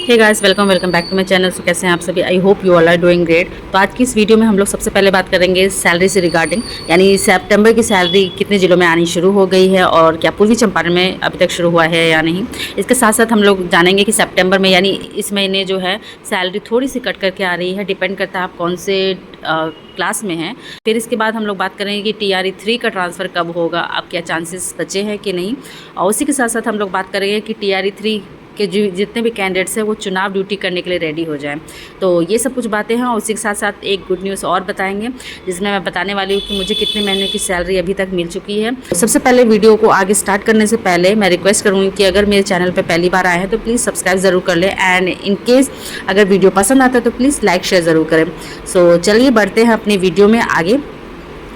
Hey guys, welcome back to my channel. So कैसे हैं आप सभी? I hope you all are doing great. तो आज की इस वीडियो में हम लोग सबसे पहले बात करेंगे सैलरी से रिगार्डिंग, यानी सितंबर की सैलरी कितने ज़िलों में आनी शुरू हो गई है और क्या पूर्वी चंपारण में अभी तक शुरू हुआ है या नहीं। इसके साथ साथ हम लोग जानेंगे कि सितंबर में यानी इस महीने जो है सैलरी थोड़ी सी कट करके आ रही है, डिपेंड करता है आप कौन से क्लास में हैं। फिर इसके बाद हम लोग बात करेंगे कि TRE 3 का ट्रांसफ़र कब होगा, अब क्या चांसेस बचे हैं कि नहीं। और उसी के साथ साथ हम लोग बात करेंगे कि TRE 3 कि जितने भी कैंडिडेट्स हैं वो चुनाव ड्यूटी करने के लिए रेडी हो जाएं। तो ये सब कुछ बातें हैं और उसी के साथ साथ एक गुड न्यूज़ और बताएंगे, जिसमें मैं बताने वाली हूँ कि मुझे कितने महीने की सैलरी अभी तक मिल चुकी है। सबसे पहले वीडियो को आगे स्टार्ट करने से पहले मैं रिक्वेस्ट करूँगी कि अगर मेरे चैनल पर पहली बार आए हैं तो प्लीज़ सब्सक्राइब ज़रूर कर लें, एंड इन केस अगर वीडियो पसंद आता है तो प्लीज़ लाइक शेयर ज़रूर करें। सो चलिए बढ़ते हैं अपनी वीडियो में आगे।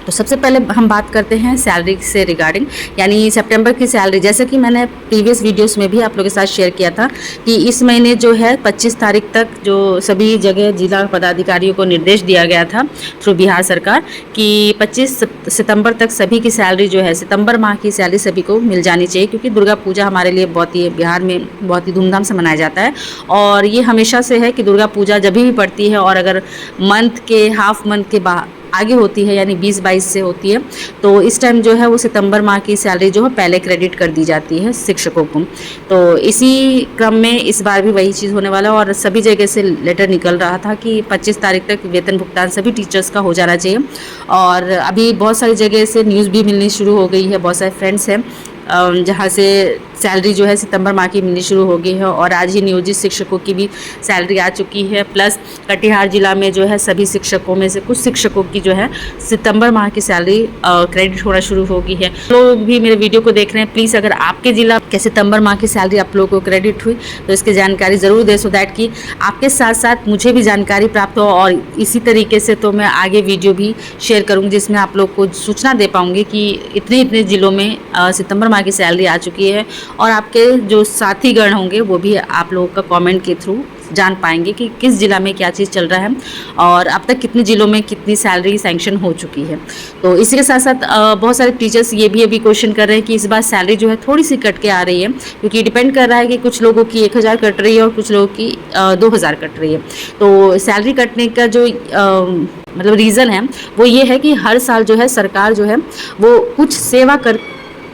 तो सबसे पहले हम बात करते हैं सैलरी से रिगार्डिंग, यानी सितंबर की सैलरी। जैसे कि मैंने प्रीवियस वीडियोस में भी आप लोगों के साथ शेयर किया था कि इस महीने जो है 25 तारीख तक जो सभी जगह जिला पदाधिकारियों को निर्देश दिया गया था थ्रू बिहार सरकार कि 25 सितंबर तक सभी की सैलरी जो है, सितंबर माह की सैलरी सभी को मिल जानी चाहिए, क्योंकि दुर्गा पूजा हमारे लिए बहुत ही बिहार में बहुत ही धूमधाम से मनाया जाता है। और ये हमेशा से है कि दुर्गा पूजा जब भी पड़ती है और अगर मंथ के हाफ मंथ के आगे होती है, यानी 20-22 से होती है, तो इस टाइम जो है वो सितंबर माह की सैलरी जो है पहले क्रेडिट कर दी जाती है शिक्षकों को। तो इसी क्रम में इस बार भी वही चीज़ होने वाला, और सभी जगह से लेटर निकल रहा था कि 25 तारीख तक वेतन भुगतान सभी टीचर्स का हो जाना चाहिए। और अभी बहुत सारी जगह से न्यूज़ भी मिलनी शुरू हो गई है, बहुत सारे फ्रेंड्स हैं जहाँ से सैलरी जो है सितंबर माह की मिलनी शुरू हो गई है। और आज ही नियोजित शिक्षकों की भी सैलरी आ चुकी है, प्लस कटिहार जिला में जो है सभी शिक्षकों में से कुछ शिक्षकों की जो है सितंबर माह की सैलरी क्रेडिट होना शुरू हो गई है। लोग भी मेरे वीडियो को देख रहे हैं, प्लीज़ अगर आपके जिला के सितंबर माह की सैलरी आप लोगों को क्रेडिट हुई तो इसकी जानकारी ज़रूर दें, सो दैट कि आपके साथ साथ मुझे भी जानकारी प्राप्त हो, और इसी तरीके से तो मैं आगे वीडियो भी शेयर करूँगी जिसमें आप लोग को सूचना दे पाऊँगी कि इतने इतने ज़िलों में सितंबर माह की सैलरी आ चुकी है। और आपके जो साथीगण होंगे वो भी आप लोगों का कमेंट के थ्रू जान पाएंगे कि किस ज़िला में क्या चीज़ चल रहा है और अब तक कितने ज़िलों में कितनी सैलरी सैंक्शन हो चुकी है। तो इसी के साथ साथ बहुत सारे टीचर्स ये भी अभी क्वेश्चन कर रहे हैं कि इस बार सैलरी जो है थोड़ी सी कट के आ रही है, क्योंकि डिपेंड कर रहा है कि कुछ लोगों की 1000 कट रही है और कुछ लोगों की 2000 कट रही है। तो सैलरी कटने का जो मतलब रीज़न है वो ये है कि हर साल जो है सरकार जो है वो कुछ सेवा कर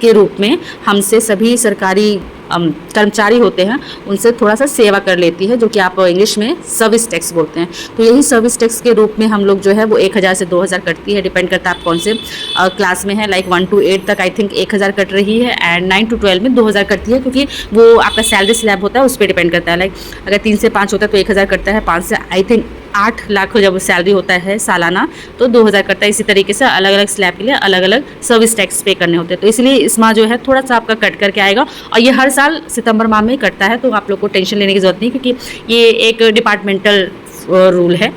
के रूप में हमसे सभी सरकारी कर्मचारी होते हैं उनसे थोड़ा सा सेवा कर लेती है, जो कि आप इंग्लिश में सर्विस टैक्स बोलते हैं। तो यही सर्विस टैक्स के रूप में हम लोग जो है वो 1000 से 2000 कटती है, डिपेंड करता है आप कौन से क्लास में है। लाइक 1 to 8 तक आई थिंक 1000 कट रही है, एंड 9 to 12 में 2000 कटती है, क्योंकि वो आपका सैलरी स्लैब होता है उस पर डिपेंड करता है। लाइक अगर 3 से 5 होता है तो 1000 कटता है, 5 से आई थिंक 8 लाख जब सैलरी होता है सालाना तो 2000 कटता है। इसी तरीके से अलग अलग स्लैब के लिए अलग अलग सर्विस टैक्स पे करने होते हैं। तो इसलिए इस माह जो है थोड़ा सा आपका कट करके आएगा, और ये हर साल सितंबर माह में कटता है, तो आप लोग को टेंशन लेने की ज़रूरत नहीं, क्योंकि ये एक डिपार्टमेंटल रूल है।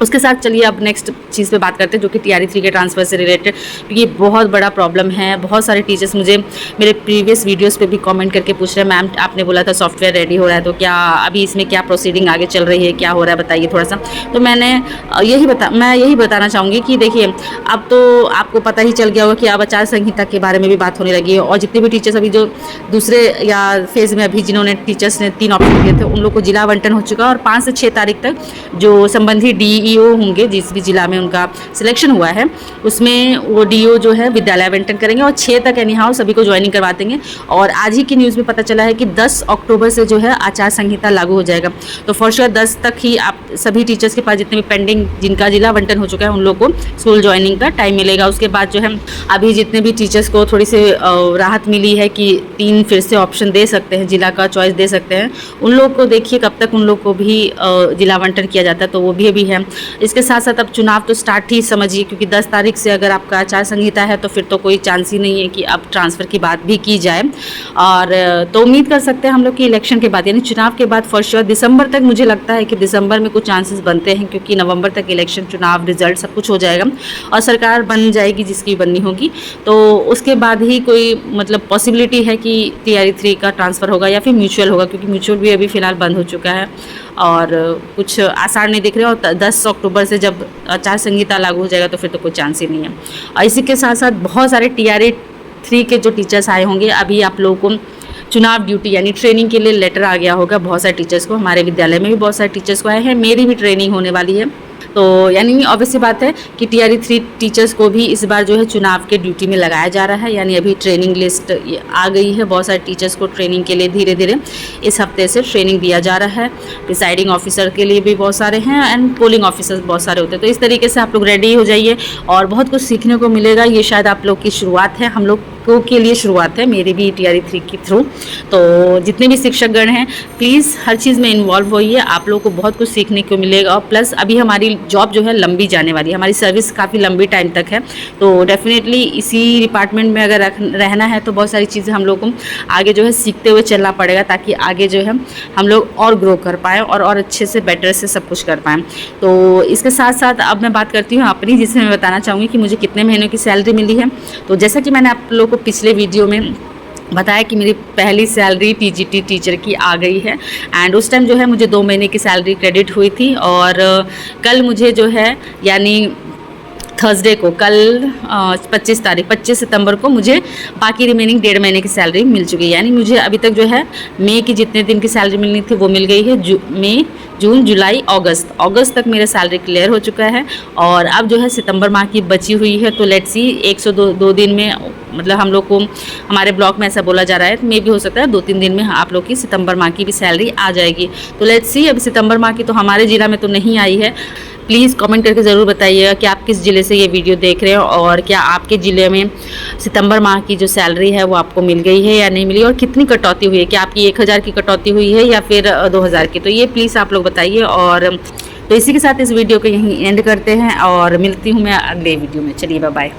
उसके साथ चलिए अब नेक्स्ट चीज़ पे बात करते हैं, जो कि TRE 3 के ट्रांसफ़र से रिलेटेड, क्योंकि बहुत बड़ा प्रॉब्लम है। बहुत सारे टीचर्स मुझे मेरे प्रीवियस वीडियोस पे भी कमेंट करके पूछ रहे हैं, मैम आपने बोला था सॉफ्टवेयर रेडी हो रहा है, तो क्या अभी इसमें क्या प्रोसीडिंग आगे चल रही है, क्या हो रहा है बताइए थोड़ा सा। तो मैं यही बताना चाहूँगी कि देखिए अब तो आपको पता ही चल गया होगा कि अब आचार संहिता के बारे में भी बात होने लगी है, और जितने भी टीचर्स अभी जो दूसरे या फेज़ में अभी जिन्होंने टीचर्स ने 3 ऑप्शन दिए थे उन लोग को जिला आवंटन हो चुका है। और 5 से 6 तारीख तक जो संबंधी DEO होंगे जिस भी जिला में उनका सिलेक्शन हुआ है उसमें वो DO जो है विद्यालय आवंटन करेंगे, और 6 तक एनी हाउ सभी को ज्वाइनिंग करवा देंगे। और आज ही की न्यूज़ में पता चला है कि 10 अक्टूबर से जो है आचार संहिता लागू हो जाएगा। तो फॉर श्योर 10 तक ही आप सभी टीचर्स के पास जितने भी पेंडिंग जिनका जिला आवंटन हो चुका है उन लोग को स्कूल ज्वाइनिंग का टाइम मिलेगा। उसके बाद जो है अभी जितने भी टीचर्स को थोड़ी सी राहत मिली है कि 3 फिर से ऑप्शन दे सकते हैं, जिला का चॉइस दे सकते हैं, उन लोग को देखिए कब तक उन लोग को भी जिला आवंटन किया जाता है, तो वो भी अभी है। इसके साथ साथ अब चुनाव तो स्टार्ट ही समझिए, क्योंकि 10 तारीख से अगर आपका आचार संहिता है तो फिर तो कोई चांस ही नहीं है कि अब ट्रांसफ़र की बात भी की जाए। और तो उम्मीद कर सकते हैं हम लोग कि इलेक्शन के बाद यानी चुनाव के बाद फॉर श्योर दिसंबर तक, मुझे लगता है कि दिसंबर में कुछ चांसेस बनते हैं, क्योंकि नवंबर तक इलेक्शन, चुनाव, रिजल्ट सब कुछ हो जाएगा और सरकार बन जाएगी जिसकी बननी होगी। तो उसके बाद ही कोई मतलब पॉसिबिलिटी है कि TRE 3 का ट्रांसफ़र होगा या फिर म्यूचुअल होगा, क्योंकि म्यूचुअल भी अभी फ़िलहाल बंद हो चुका है और कुछ आसार नहीं दिख रहे। और 10 अक्टूबर से जब आचार संहिता लागू हो जाएगा तो फिर तो कोई चांस ही नहीं है। और इसी के साथ साथ बहुत सारे TRE 3 के जो टीचर्स आए होंगे, अभी आप लोगों को चुनाव ड्यूटी यानी ट्रेनिंग के लिए लेटर आ गया होगा बहुत सारे टीचर्स को। हमारे विद्यालय में भी बहुत सारे टीचर्स को आए हैं, मेरी भी ट्रेनिंग होने वाली है। तो यानी ऑब्वियस सी बात है कि TRE 3 टीचर्स को भी इस बार जो है चुनाव के ड्यूटी में लगाया जा रहा है। यानी अभी ट्रेनिंग लिस्ट आ गई है, बहुत सारे टीचर्स को ट्रेनिंग के लिए धीरे धीरे इस हफ्ते से ट्रेनिंग दिया जा रहा है। प्रिसाइडिंग ऑफिसर के लिए भी बहुत सारे हैं एंड पोलिंग ऑफिसर्स बहुत सारे होते हैं। तो इस तरीके से आप लोग रेडी हो जाइए और बहुत कुछ सीखने को मिलेगा। ये शायद आप लोग की शुरुआत है, हम लोग के लिए शुरुआत है, मेरी भी TRE 3 के थ्रू। तो जितने भी शिक्षकगण हैं प्लीज़ हर चीज़ में इन्वॉल्व होइए, आप लोगों को बहुत कुछ सीखने को मिलेगा। और प्लस अभी हमारी जॉब जो है लंबी जाने वाली है, हमारी सर्विस काफ़ी लंबी टाइम तक है। तो डेफिनेटली इसी डिपार्टमेंट में अगर रहना है तो बहुत सारी चीज़ें हम लोग को आगे जो है सीखते हुए चलना पड़ेगा, ताकि आगे जो है हम लोग और ग्रो कर पाएँ और अच्छे से बेटर से सब कुछ कर पाएँ। तो इसके साथ साथ अब मैं बात करती हूँ अपनी, जिसमें मैं बताना चाहूँगी कि मुझे कितने महीनों की सैलरी मिली है। तो जैसा कि मैंने आप लोगों को पिछले वीडियो में बताया कि मेरी पहली सैलरी TGT टीचर की आ गई है एंड उस टाइम जो है मुझे 2 महीने की सैलरी क्रेडिट हुई थी। और कल मुझे जो है यानी थर्सडे को, कल 25 सितंबर को मुझे बाकी रिमेनिंग 1.5 महीने की सैलरी मिल चुकी है। यानी मुझे अभी तक जो है मई की जितने दिन की सैलरी मिलनी थी वो मिल गई है। मई, जून, जुलाई, अगस्त तक मेरा सैलरी क्लियर हो चुका है। और अब जो है सितंबर माह की बची हुई है। तो लेट्स सी 102 दिन में, मतलब हम लोग को हमारे ब्लॉक में ऐसा बोला जा रहा है, तो मे भी हो सकता है 2-3 दिन में आप लोग की सितंबर माह की भी सैलरी आ जाएगी। तो लेट्स सी, अब सितंबर माह की तो हमारे ज़िला में तो नहीं आई है। प्लीज़ कमेंट करके ज़रूर बताइएगा कि आप किस ज़िले से ये वीडियो देख रहे हो और क्या आपके ज़िले में सितंबर माह की जो सैलरी है वो आपको मिल गई है या नहीं मिली, और कितनी कटौती हुई है, क्या आपकी 1000 की कटौती हुई है या फिर 2000 की। तो ये प्लीज़ आप लोग बताइए। और तो इसी के साथ इस वीडियो को यहीं एंड करते हैं और मिलती हूँ मैं अगले वीडियो में। चलिए बाय बाय।